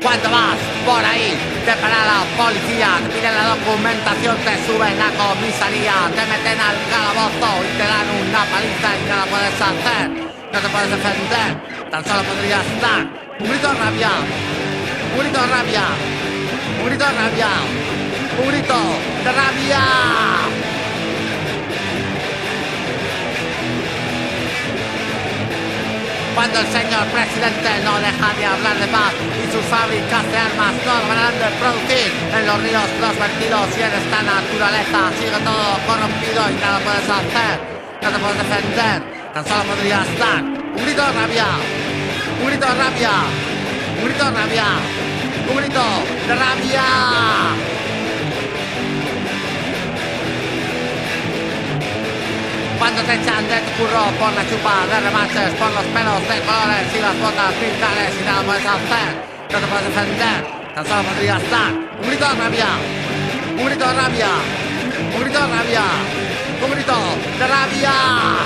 Cuando vas por ahí, te para la policía, te piden la documentación, te suben a comisaría, te meten al calabozo y te dan una paliza y nada puedes hacer, no te puedes defender, tan solo podrías dar un grito de rabia, un grito de rabia, un grito de rabia, un grito de rabia. Cuando el señor presidente no deja de hablar de paz y sus fábricas de armas no van de producir en los ríos los vertidos y en esta naturaleza sigue todo corrompido y nada puedes hacer, no te puedes defender, tan solo podrías dar un grito de rabia, un grito de rabia, un grito de rabia, un grito de rabia. Cuando te echan de tu curro por la chupa de remaches, por los pelos de colores y las botas militares y nada puedes hacer, no te puedes defender, tan solo podrías dar un grito de rabia, un grito de rabia, un grito de rabia, un grito de rabia.